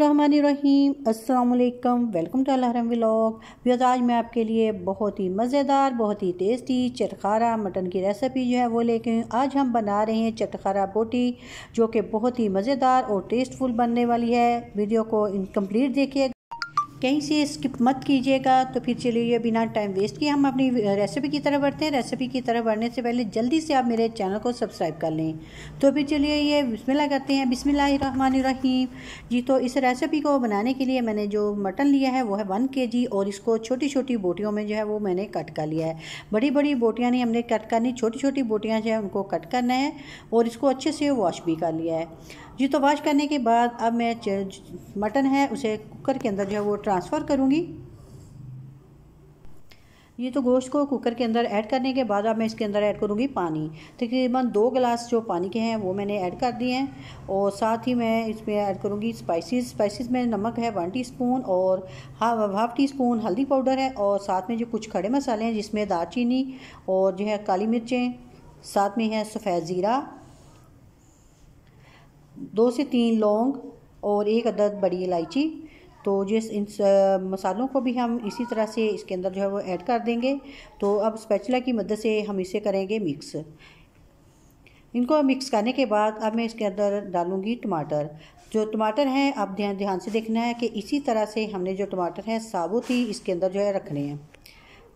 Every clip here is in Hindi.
बिस्मिल्लाहिर्रहमानिर्रहीम। अस्सलाम वालेकुम। Welcome to Alharam vlog. Viewers, आज मैं आपके लिए बहुत ही मज़ेदार, बहुत ही टेस्टी चटखारा मटन की रेसिपी जो है वो लेके आई। आज हम बना रहे हैं चटखारा बोटी, जो कि बहुत ही मज़ेदार और टेस्टफुल बनने वाली है। वीडियो को इनकम्प्लीट देखिएगा, कहीं से स्किप मत कीजिएगा। तो फिर चलिए बिना टाइम वेस्ट किए हम अपनी रेसिपी की तरफ बढ़ते हैं। रेसिपी की तरफ बढ़ने से पहले जल्दी से आप मेरे चैनल को सब्सक्राइब कर लें। तो फिर चलिए ये बिस्मिल्लाह करते हैं। बिस्मिल्लाहिर्रहमानिर्रहीम। जी, तो इस रेसिपी को बनाने के लिए मैंने जो मटन लिया है वो है 1 kg, और इसको छोटी छोटी बोटियों में जो है वो मैंने कट कर लिया है। बड़ी बड़ी बोटियाँ नहीं हमने कट करनी, छोटी छोटी बोटियाँ जो है उनको कट करना है, और इसको अच्छे से वॉश भी कर लिया है। जी, तो वॉश करने के बाद अब मैं मटन है उसे कुकर के अंदर जो है वो ट्रांसफ़र करूँगी। ये तो गोश्त को कुकर के अंदर ऐड करने के बाद अब मैं इसके अंदर ऐड करूँगी पानी। तकरीबन 2 गिलास जो पानी के हैं वो मैंने ऐड कर दिए हैं, और साथ ही मैं इसमें ऐड करूँगी स्पाइसेस में नमक है 1 टीस्पून, और हाफ टी स्पून हल्दी पाउडर है, और साथ में जो कुछ खड़े मसाले हैं जिसमें दालचीनी और जो है काली मिर्चें, साथ में है सफ़ेद ज़ीरा, 2 से 3 लौंग और 1 अदद बड़ी इलायची। तो जिस इन मसालों को भी हम इसी तरह से इसके अंदर जो है वो ऐड कर देंगे। तो अब स्पैचुला की मदद से हम इसे करेंगे मिक्स। इनको मिक्स करने के बाद अब मैं इसके अंदर डालूँगी टमाटर। जो टमाटर हैं अब ध्यान से देखना है कि इसी तरह से हमने जो टमाटर हैं साबुत ही इसके अंदर जो है रखने हैं।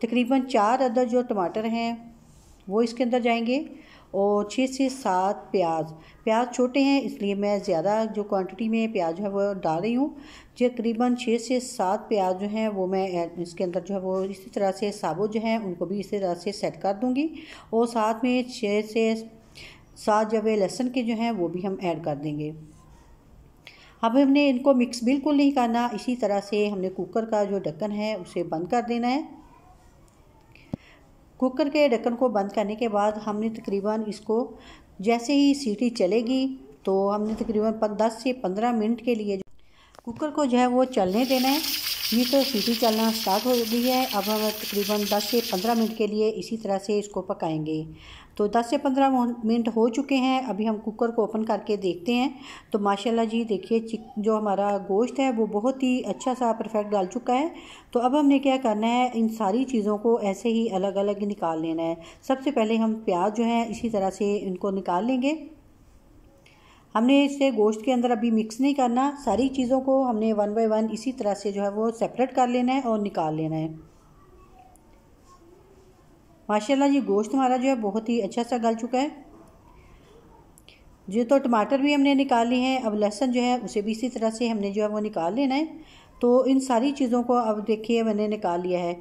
तकरीबन 4 अदद जो टमाटर हैं वो इसके अंदर जाएंगे, और 6 से 7 प्याज छोटे हैं इसलिए मैं ज़्यादा जो क्वांटिटी में प्याज है वो डाल रही हूँ। जो तकरीबन 6 से 7 प्याज जो हैं वो मैं इसके अंदर जो है वो इसी तरह से साबुत जो हैं उनको भी इसी तरह से सेट कर दूँगी, और साथ में 6 से 7 जवे लहसुन के जो हैं वो भी हम ऐड कर देंगे। अब हमने इनको मिक्स बिल्कुल नहीं करना, इसी तरह से हमने कुकर का जो ढक्कन है उसे बंद कर देना है। कुकर के ढक्कन को बंद करने के बाद हमने तकरीबन इसको जैसे ही सीटी चलेगी तो हमने तकरीबन 10 से 15 मिनट के लिए कुकर को जो है वो चलने देना है। ये तो सीटी चलना स्टार्ट हो गई है। अब हम तकरीबन 10 से 15 मिनट के लिए इसी तरह से इसको पकाएंगे। तो 10 से 15 मिनट हो चुके हैं। अभी हम कुकर को ओपन करके देखते हैं। तो माशाल्लाह जी देखिए जो हमारा गोश्त है वो बहुत ही अच्छा सा परफेक्ट गल चुका है। तो अब हमने क्या करना है, इन सारी चीज़ों को ऐसे ही अलग अलग निकाल लेना है। सबसे पहले हम प्याज जो है इसी तरह से इनको निकाल लेंगे। हमने इसे गोश्त के अंदर अभी मिक्स नहीं करना, सारी चीज़ों को हमने 1 बाय 1 इसी तरह से जो है वो सेपरेट कर लेना है और निकाल लेना है। माशाल्लाह जी गोश्त हमारा जो है बहुत ही अच्छा सा गल चुका है। जो तो टमाटर भी हमने निकाल लिए हैं। अब लहसुन जो है उसे भी इसी तरह से हमने जो है वो निकाल लेना है। तो इन सारी चीज़ों को अब देखिए मैंने निकाल लिया है।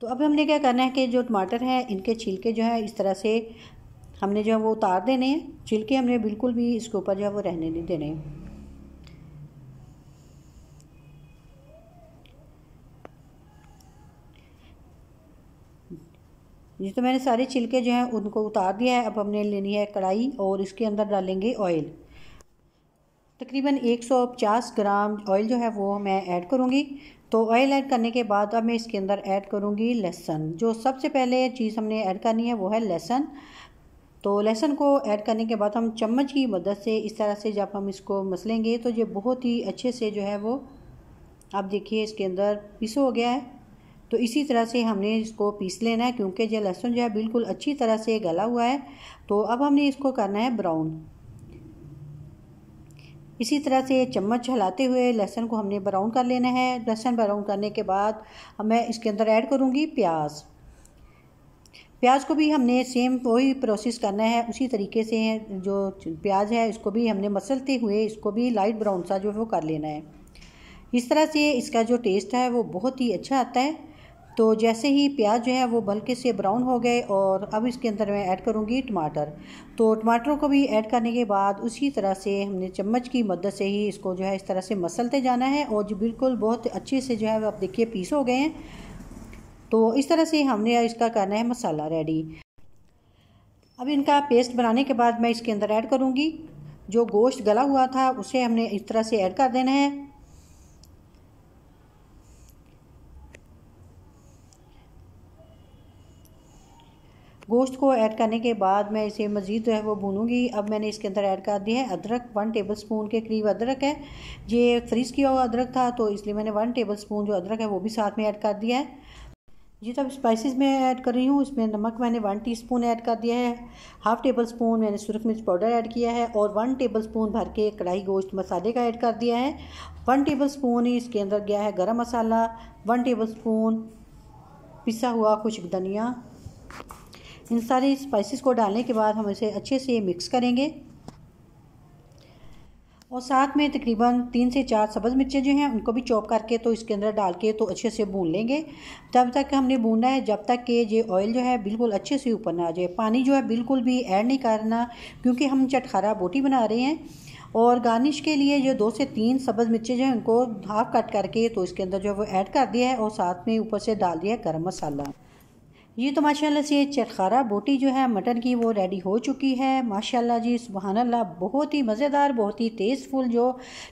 तो अब हमने क्या करना है कि जो टमाटर हैं इनके छिलके जो है इस तरह से हमने जो है वो उतार देने हैं। छिलके हमने बिल्कुल भी इसके ऊपर जो है वो रहने नहीं देने। ये तो मैंने सारे छिलके जो हैं उनको उतार दिया है। अब हमने लेनी है कढ़ाई, और इसके अंदर डालेंगे ऑयल। तकरीबन 150 ग्राम ऑयल जो है वो मैं ऐड करूँगी। तो ऑयल ऐड करने के बाद अब मैं इसके अंदर ऐड करूँगी लहसुन। जो सबसे पहले चीज़ हमने ऐड करनी है वो है लहसुन। तो लहसुन को ऐड करने के बाद हम चम्मच की मदद से इस तरह से जब हम इसको मसलेंगे तो ये बहुत ही अच्छे से जो है वो आप देखिए इसके अंदर पीस हो गया है। तो इसी तरह से हमने इसको पीस लेना है, क्योंकि ये लहसुन जो है बिल्कुल अच्छी तरह से गला हुआ है। तो अब हमने इसको करना है ब्राउन। इसी तरह से चम्मच हिलाते हुए लहसुन को हमने ब्राउन कर लेना है। लहसुन ब्राउन करने के बाद अब मैं इसके अंदर ऐड करूँगी प्याज को भी हमने सेम वही प्रोसेस करना है। उसी तरीके से जो प्याज है इसको भी हमने मसलते हुए इसको भी लाइट ब्राउन सा जो है वो कर लेना है। इस तरह से इसका जो टेस्ट है वो बहुत ही अच्छा आता है। तो जैसे ही प्याज जो है वो हल्के से ब्राउन हो गए, और अब इसके अंदर मैं ऐड करूँगी टमाटर। तो टमाटरों को भी ऐड करने के बाद उसी तरह से हमने चम्मच की मदद से ही इसको जो है इस तरह से मसलते जाना है, और जो बिल्कुल बहुत अच्छे से जो है आप देखिए पीस हो गए हैं। तो इस तरह से हमने इसका करना है मसाला रेडी। अब इनका पेस्ट बनाने के बाद मैं इसके अंदर ऐड करूँगी जो गोश्त गला हुआ था उसे हमने इस तरह से ऐड कर देना है। गोश्त को ऐड करने के बाद मैं इसे मज़ीद जो है वो भूनूंगी। अब मैंने इसके अंदर ऐड कर दिया है अदरक, 1 टेबलस्पून के करीब अदरक है। ये फ्रीज़ किया हुआ अदरक था तो इसलिए मैंने 1 टेबलस्पून जो अदरक है वो भी साथ में ऐड कर दिया है। जी, तब स्पाइसेस में ऐड कर रही हूँ। इसमें नमक मैंने 1 टीस्पून ऐड कर दिया है, 1/2 टेबलस्पून मैंने सुरख मिर्च पाउडर ऐड किया है और 1 टेबलस्पून भर के कढ़ाई गोश्त मसाले का ऐड कर दिया है। 1 टेबलस्पून ही इसके अंदर गया है गरम मसाला, 1 टेबलस्पून पिसा हुआ खुश्क धनिया। इन सारी स्पाइसेस को डालने के बाद हम इसे अच्छे से मिक्स करेंगे और साथ में तकरीबन 3 से 4 सब्ज़ मिर्चें जो हैं उनको भी चॉप करके तो इसके अंदर डाल के तो अच्छे से भून लेंगे। तब तक हमने भूनना है जब तक कि ये ऑयल जो है बिल्कुल अच्छे से ऊपर ना आ जाए। पानी जो है बिल्कुल भी ऐड नहीं करना क्योंकि हम चटखारा बोटी बना रहे हैं। और गार्निश के लिए जो 2 से 3 सब्ज़ मिर्चें जो हैं उनको हाफ कट करके तो इसके अंदर जो है वो ऐड कर दिया है और साथ में ऊपर से डाल दिया है गरम मसाला। ये तो माशाल्लाह से चटखारा बोटी जो है मटन की वो रेडी हो चुकी है। माशाल्लाह जी, सुबहान अल्लाह, बहुत ही मज़ेदार, बहुत ही टेस्टफुल जो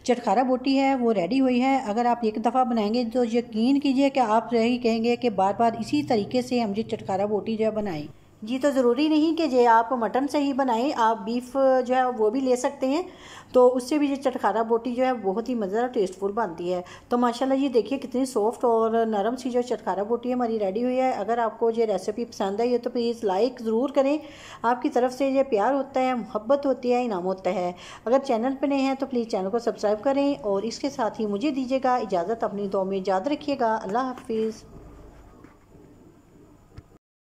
चटखारा बोटी है वो रेडी हुई है। अगर आप एक दफ़ा बनाएंगे तो यकीन कीजिए कि आप यही कहेंगे कि बार बार इसी तरीके से हम जी चटखारा बोटी जो है बनाएं। जी, तो ज़रूरी नहीं कि जे आप मटन से ही बनाएं, आप बीफ जो है वो भी ले सकते हैं तो उससे भी ये चटखारा बोटी जो है बहुत ही मज़ेदार टेस्टफुल बनती है। तो माशाल्लाह ये देखिए कितनी सॉफ्ट और नरम सी जो चटखारा बोटी हमारी रेडी हुई है। अगर आपको ये रेसिपी पसंद आई है तो प्लीज़ लाइक ज़रूर करें। आपकी तरफ से ये प्यार होता है, मोहब्बत होती है, इनाम होता है। अगर चैनल पर नए हैं तो प्लीज़ चैनल को सब्सक्राइब करें और इसके साथ ही मुझे दीजिएगा इजाज़त। अपनी दुआ में याद रखिएगा। अल्लाह हाफिज़।